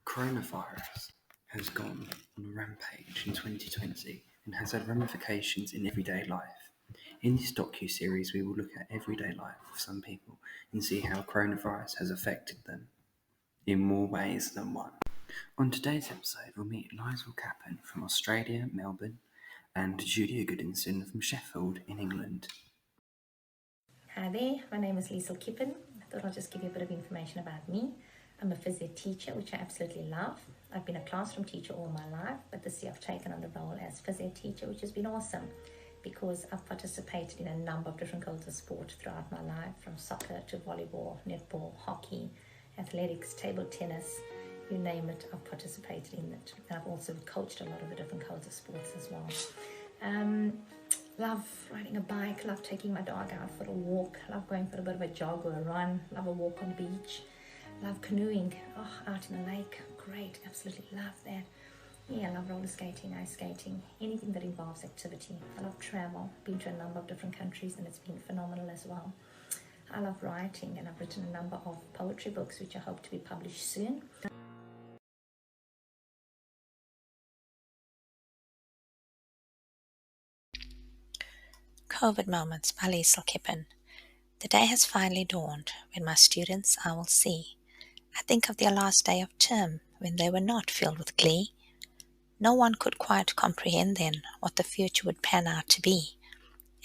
Coronavirus has gone on a rampage in 2020 and has had ramifications in everyday life. In this docuseries, we will look at everyday life of some people and see how coronavirus has affected them in more ways than one. On today's episode, we'll meet Liesel from Australia, Melbourne, and Julia Goodinson from Sheffield in England. Hi there, my name is Liesel. I thought I'll just give you a bit of information about me. I'm a phys ed teacher, which I absolutely love. I've been a classroom teacher all my life, but this year I've taken on the role as phys ed teacher, which has been awesome because I've participated in a number of different kinds of sport throughout my life, from soccer to volleyball, netball, hockey, athletics, table tennis, you name it, I've participated in it. And I've also coached a lot of the different kinds of sports as well. Love riding a bike, love taking my dog out for a walk, love going for a bit of a jog or a run, love a walk on the beach, love canoeing, out in the lake, great, absolutely love that. Yeah, I love roller skating, ice skating, anything that involves activity. I love travel, been to a number of different countries and it's been phenomenal as well. I love writing and I've written a number of poetry books which I hope to be published soon. COVID Moments by Liesel. The day has finally dawned when my students I will see. I think of their last day of term when they were not filled with glee. No one could quite comprehend then what the future would pan out to be,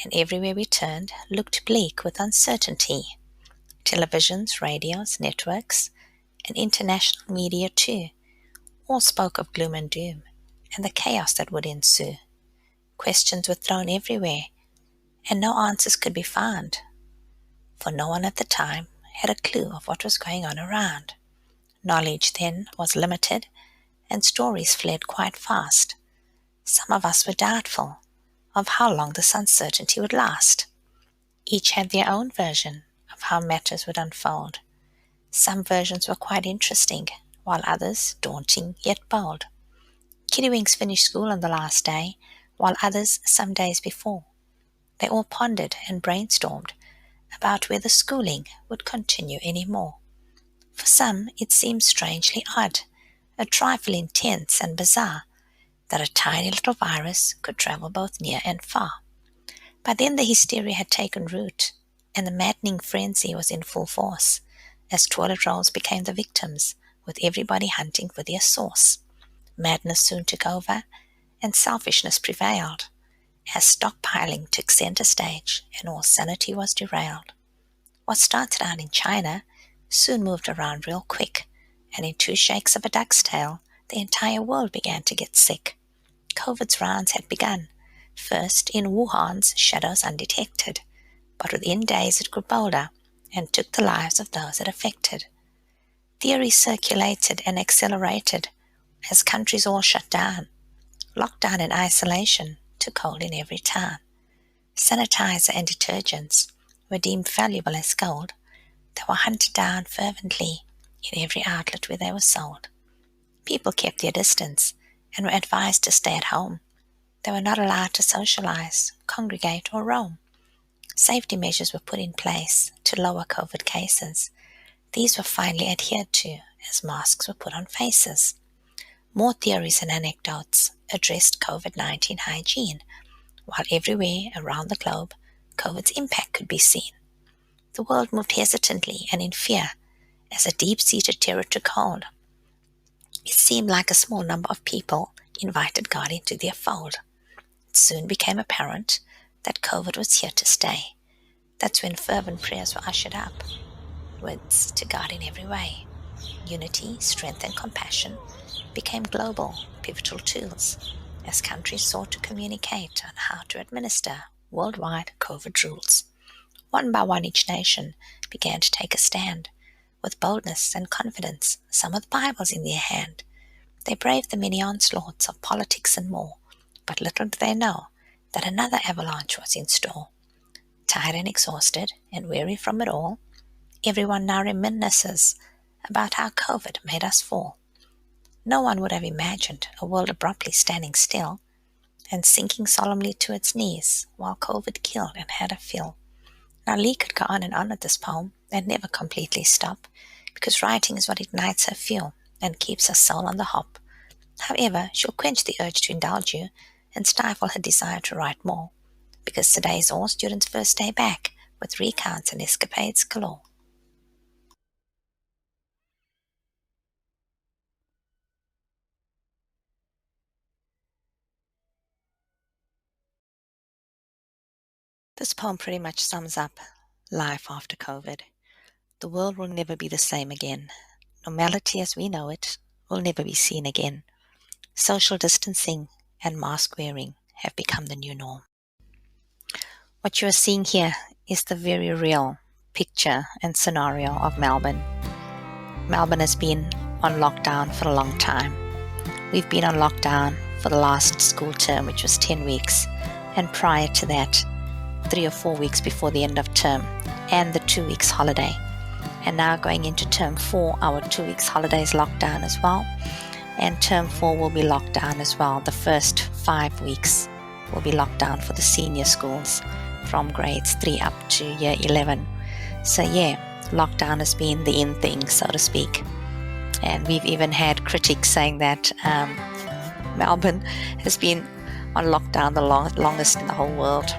and everywhere we turned looked bleak with uncertainty. Televisions, radios, networks, and international media too, all spoke of gloom and doom, and the chaos that would ensue. Questions were thrown everywhere, and no answers could be found, for no one at the time had a clue of what was going on around. Knowledge then was limited, and stories fled quite fast. Some of us were doubtful of how long this uncertainty would last. Each had their own version of how matters would unfold. Some versions were quite interesting, while others daunting yet bold. Kiddywinks finished school on the last day, while others some days before. They all pondered and brainstormed about whether schooling would continue any more. For some, it seemed strangely odd, a trifle intense and bizarre, that a tiny little virus could travel both near and far. By then the hysteria had taken root, and the maddening frenzy was in full force, as toilet rolls became the victims, with everybody hunting for their source. Madness soon took over, and selfishness prevailed, as stockpiling took center stage and all sanity was derailed. What started out in China soon moved around real quick, and in 2 shakes of a duck's tail, the entire world began to get sick. COVID's rounds had begun, first in Wuhan's shadows undetected, but within days it grew bolder and took the lives of those it affected. Theories circulated and accelerated as countries all shut down. Lockdown and isolation took hold in every town. Sanitizer and detergents were deemed valuable as gold. They were hunted down fervently in every outlet where they were sold. People kept their distance and were advised to stay at home. They were not allowed to socialize, congregate, or roam. Safety measures were put in place to lower COVID cases. These were finally adhered to as masks were put on faces. More theories and anecdotes addressed COVID-19 hygiene, while everywhere around the globe COVID's impact could be seen. The world moved hesitantly and in fear as a deep-seated terror took hold. It seemed like a small number of people invited God into their fold. It soon became apparent that COVID was here to stay. That's when fervent prayers were ushered up, words to God in every way. Unity, strength, and compassion became global, pivotal tools as countries sought to communicate on how to administer worldwide COVID rules. One by one, each nation began to take a stand. With boldness and confidence, some with Bibles in their hand, they braved the many onslaughts of politics and more, but little did they know that another avalanche was in store. Tired and exhausted and weary from it all, everyone now reminisces about how COVID made us fall. No one would have imagined a world abruptly standing still and sinking solemnly to its knees while COVID killed and had a fill. Now Lee could go on and on with this poem and never completely stop, because writing is what ignites her fuel and keeps her soul on the hop. However, she'll quench the urge to indulge you and stifle her desire to write more, because today is all students' first day back, with recounts and escapades galore. This poem pretty much sums up life after COVID. The world will never be the same again. Normality as we know it will never be seen again. Social distancing and mask wearing have become the new norm. What you are seeing here is the very real picture and scenario of Melbourne. Melbourne has been on lockdown for a long time. We've been on lockdown for the last school term, which was 10 weeks, and prior to that, 3 or 4 weeks before the end of term, and the 2 weeks holiday. And now going into term 4, our 2 weeks holiday is locked down as well, and term 4 will be locked down as well. The first 5 weeks will be locked down for the senior schools from grades 3 up to year 11. So yeah, lockdown has been the in thing, so to speak. And we've even had critics saying that Melbourne has been on lockdown the longest in the whole world.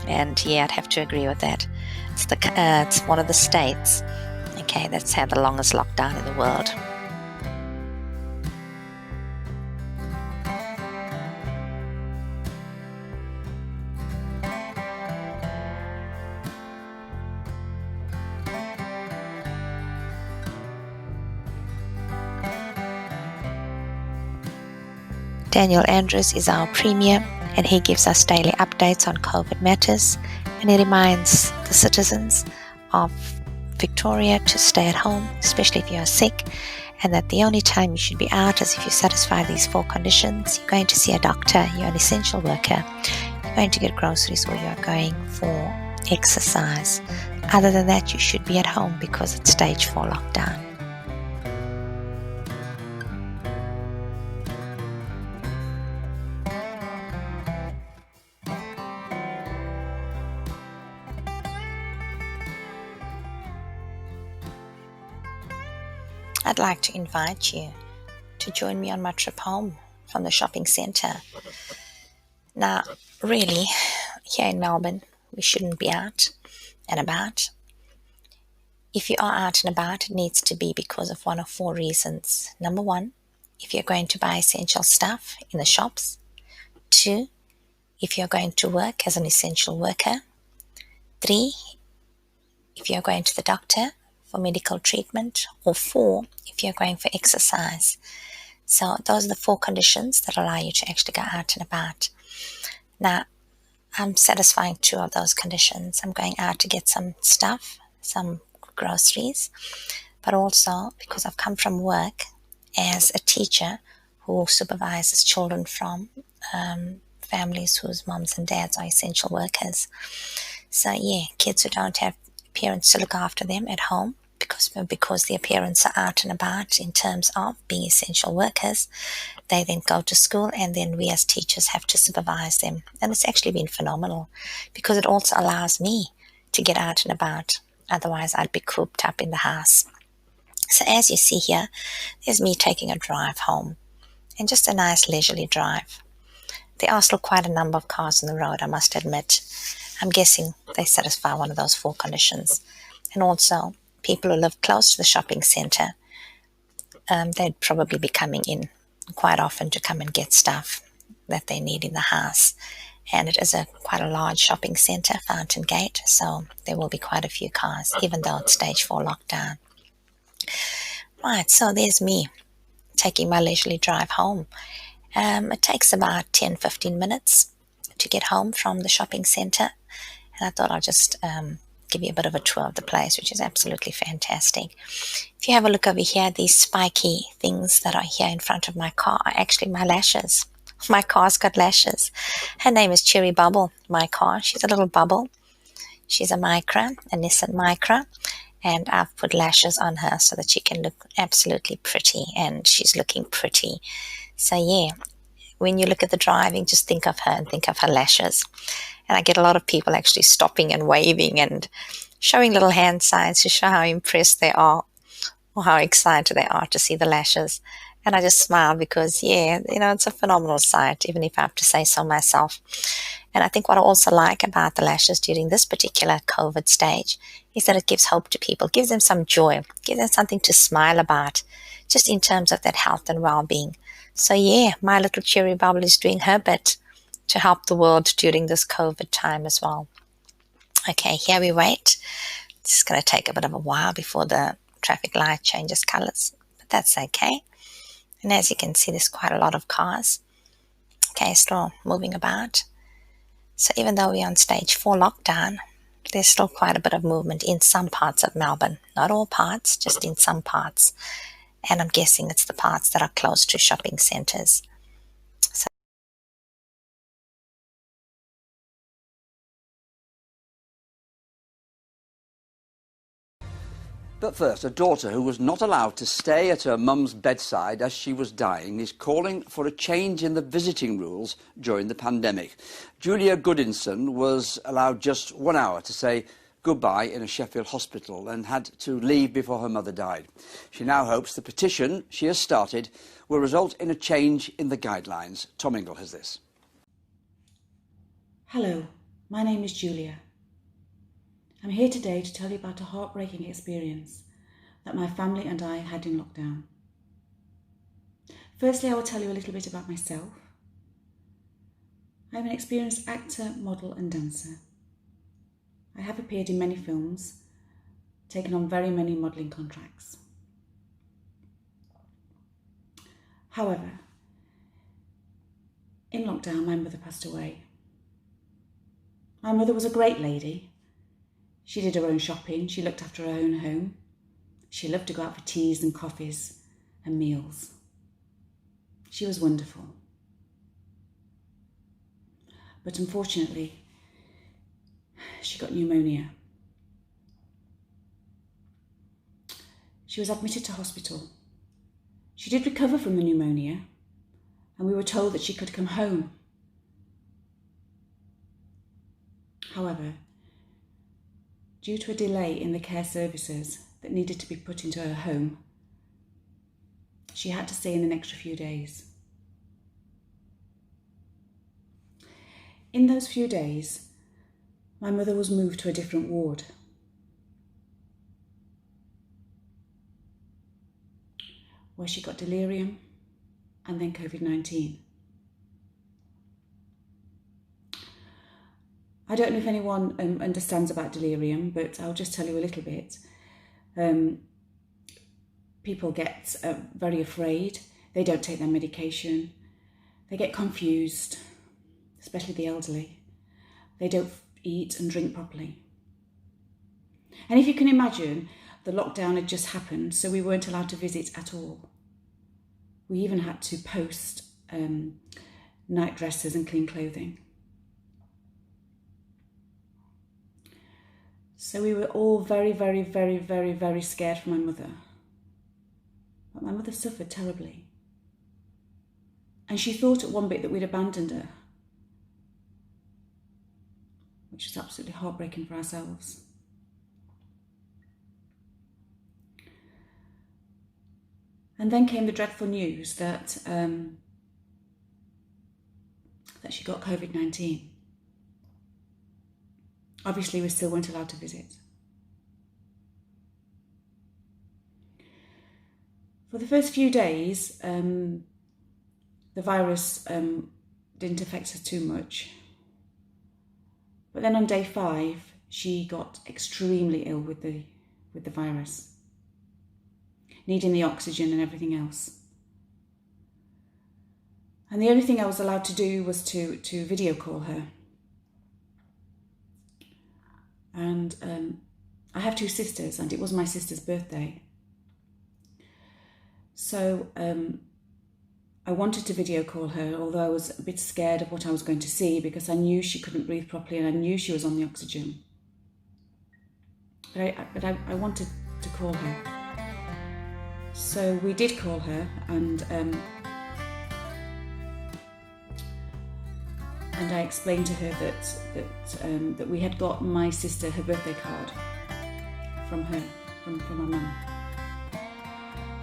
And yeah, I'd have to agree with that. It's one of the states, okay, that's had the longest lockdown in the world. Daniel Andrews is our premier, and he gives us daily updates on COVID matters, and he reminds the citizens of Victoria to stay at home, especially if you are sick, and that the only time you should be out is if you satisfy these 4 conditions. You're going to see a doctor, you're an essential worker, you're going to get groceries, or you're going for exercise. Other than that, you should be at home because it's stage 4 lockdown. I'd like to invite you to join me on my trip home from the shopping centre. Now, really, here in Melbourne, we shouldn't be out and about. If you are out and about, it needs to be because of one of 4 reasons. Number 1, if you're going to buy essential stuff in the shops. 2, if you're going to work as an essential worker. 3, if you're going to the doctor for medical treatment. Or 4, if you're going for exercise. So those are the 4 conditions that allow you to actually go out and about. Now, I'm satisfying 2 of those conditions. I'm going out to get some stuff, some groceries, but also because I've come from work as a teacher who supervises children from families whose moms and dads are essential workers. So yeah, kids who don't have parents to look after them at home because their parents are out and about in terms of being essential workers, they then go to school, and then we as teachers have to supervise them. And it's actually been phenomenal because it also allows me to get out and about. Otherwise, I'd be cooped up in the house. So as you see here, there's me taking a drive home, and just a nice leisurely drive. There are still quite a number of cars on the road, I must admit. I'm guessing they satisfy one of those 4 conditions. And also, people who live close to the shopping centre, they'd probably be coming in quite often to come and get stuff that they need in the house. And it is quite a large shopping centre, Fountain Gate, so there will be quite a few cars, even though it's stage 4 lockdown. Right, so there's me taking my leisurely drive home. It takes about 10-15 minutes to get home from the shopping centre, and I thought I'll just give you a bit of a tour of the place, which is absolutely fantastic. If you have a look over here, these spiky things that are here in front of my car are actually my lashes. My car's got lashes. Her name is Cherry Bubble, my car. She's a little bubble. She's a Micra, a Nissan Micra, and I've put lashes on her so that she can look absolutely pretty, and she's looking pretty. So yeah, when you look at the driving, just think of her and think of her lashes. And I get a lot of people actually stopping and waving and showing little hand signs to show how impressed they are or how excited they are to see the lashes. And I just smile because, yeah, it's a phenomenal sight, even if I have to say so myself. And I think what I also like about the lashes during this particular COVID stage is that it gives hope to people, gives them some joy, gives them something to smile about, just in terms of that health and well-being. So yeah, my little cherry bubble is doing her bit to help the world during this COVID time as well. Okay, here we wait. It's going to take a bit of a while before the traffic light changes colors, but that's okay. And as you can see, there's quite a lot of cars. Okay, still moving about. So even though we're on stage 4 lockdown, there's still quite a bit of movement in some parts of Melbourne. Not all parts, just in some parts. And I'm guessing it's the parts that are close to shopping centres. So But first, a daughter who was not allowed to stay at her mum's bedside as she was dying is calling for a change in the visiting rules during the pandemic. Julia Goodinson was allowed just 1 hour to say goodbye in a Sheffield hospital and had to leave before her mother died. She now hopes the petition she has started will result in a change in the guidelines. Tom Ingle has this. Hello, my name is Julia. I'm here today to tell you about a heartbreaking experience that my family and I had in lockdown. Firstly, I will tell you a little bit about myself. I'm an experienced actor, model and dancer. I have appeared in many films, taken on very many modelling contracts. However, in lockdown, my mother passed away. My mother was a great lady. She did her own shopping, she looked after her own home. She loved to go out for teas and coffees and meals. She was wonderful. But unfortunately, she got pneumonia. She was admitted to hospital. She did recover from the pneumonia, and we were told that she could come home. However, due to a delay in the care services that needed to be put into her home, she had to stay in an extra few days. In those few days, my mother was moved to a different ward. Where she got delirium and then COVID-19. I don't know if anyone understands about delirium, but I'll just tell you a little bit. People get very afraid. They don't take their medication. They get confused, especially the elderly. They don't eat and drink properly. And if you can imagine, the lockdown had just happened, so we weren't allowed to visit at all. We even had to post night dresses and clean clothing. So we were all very, very, very, very, very scared for my mother. But my mother suffered terribly. And she thought at one bit that we'd abandoned her, which was absolutely heartbreaking for ourselves. And then came the dreadful news that she got COVID-19. Obviously, we still weren't allowed to visit. For the first few days, the virus didn't affect her too much. But then on day 5, she got extremely ill with the virus, needing the oxygen and everything else. And the only thing I was allowed to do was to video call her. And I have 2 sisters, and it was my sister's birthday. So I wanted to video call her, although I was a bit scared of what I was going to see because I knew she couldn't breathe properly and I knew she was on the oxygen. But I wanted to call her. So we did call her, and I explained to her that we had got my sister her birthday card from her, from my mum.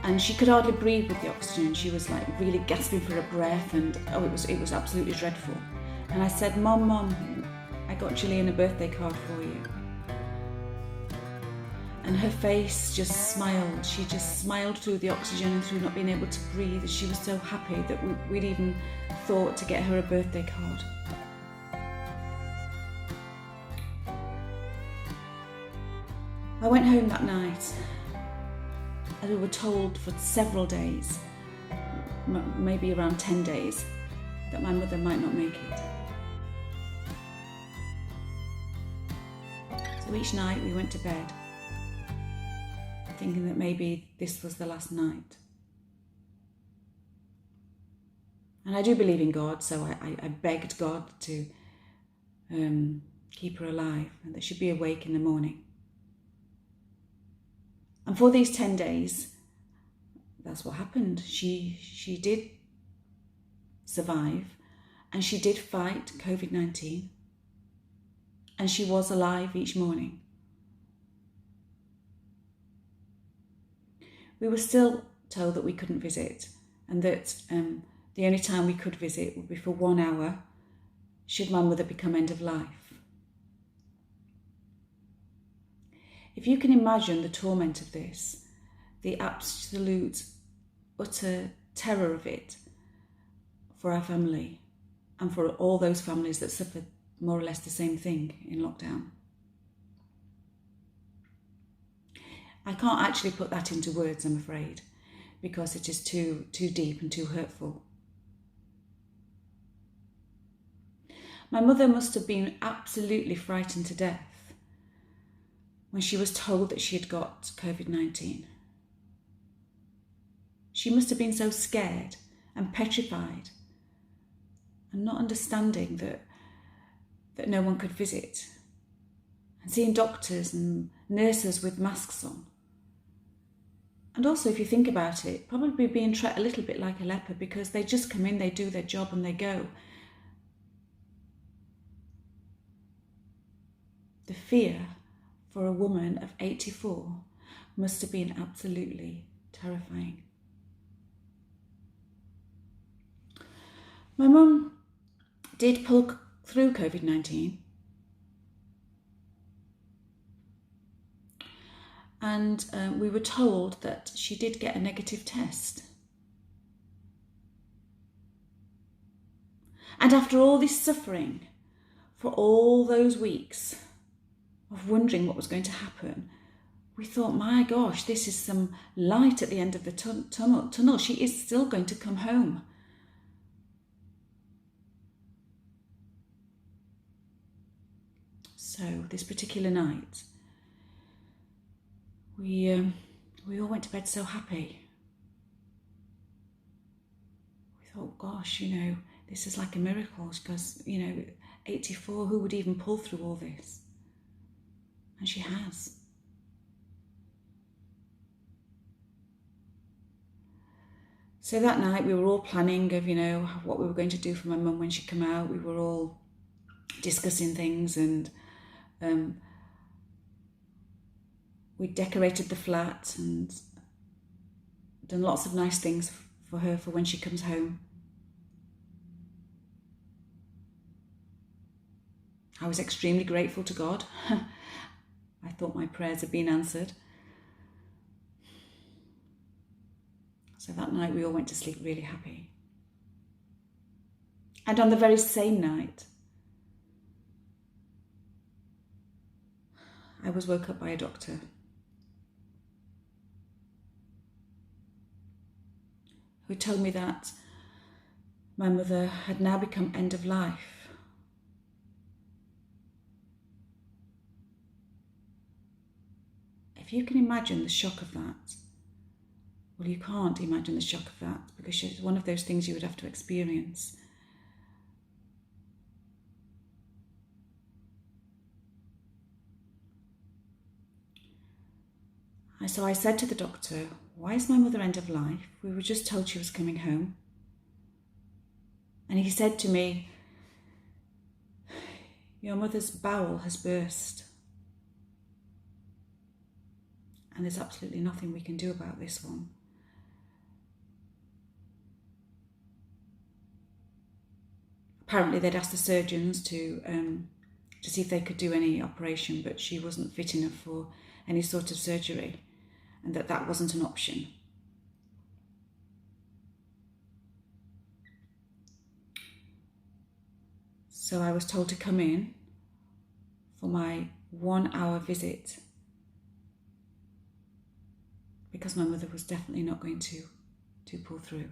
And she could hardly breathe with the oxygen. She was like really gasping for her breath, and it was absolutely dreadful. And I said, Mum, I got Gillian a birthday card for you. And her face just smiled. She just smiled through the oxygen and through not being able to breathe. She was so happy that we'd even thought to get her a birthday card. I went home that night, and we were told for several days, maybe around 10 days, that my mother might not make it. So each night we went to bed, thinking that maybe this was the last night. And I do believe in God, so I begged God to keep her alive and that she'd be awake in the morning. And for these 10 days, that's what happened. She did survive, and she did fight COVID-19, and she was alive each morning. We were still told that we couldn't visit, and that the only time we could visit would be for 1 hour should my mother become end of life. If you can imagine the torment of this, the absolute, utter terror of it for our family and for all those families that suffered more or less the same thing in lockdown. I can't actually put that into words, I'm afraid, because it is too deep and too hurtful. My mother must have been absolutely frightened to death when she was told that she had got COVID-19. She must have been so scared and petrified and not understanding that no one could visit, and seeing doctors and nurses with masks on. And also, if you think about it, probably being treated a little bit like a leper, because they just come in, they do their job and they go. The fear for a woman of 84 must have been absolutely terrifying. My mum did pull through COVID-19, and we were told that she did get a negative test. And after all this suffering, for all those weeks of wondering what was going to happen, we thought, my gosh, this is some light at the end of the tunnel. She is still going to come home. So this particular night, we all went to bed so happy. We thought, gosh, this is like a miracle, because, 84, who would even pull through all this? And she has. So that night we were all planning of, what we were going to do for my mum when she came out. We were all discussing things, and we decorated the flat and done lots of nice things for her for when she comes home. I was extremely grateful to God. I thought my prayers had been answered. So that night we all went to sleep really happy. And on the very same night, I was woke up by a doctor who told me that my mother had now become end of life. If you can imagine the shock of that, well, you can't imagine the shock of that, because it's one of those things you would have to experience. So I said to the doctor, why is my mother end of life? We were just told she was coming home. And he said to me, your mother's bowel has burst. And there's absolutely nothing we can do about this one. apparently they'd asked the surgeons to see if they could do any operation, but she wasn't fit enough for any sort of surgery, and that wasn't an option. So I was told to come in for my 1 hour visit, because my mother was definitely not going to pull through.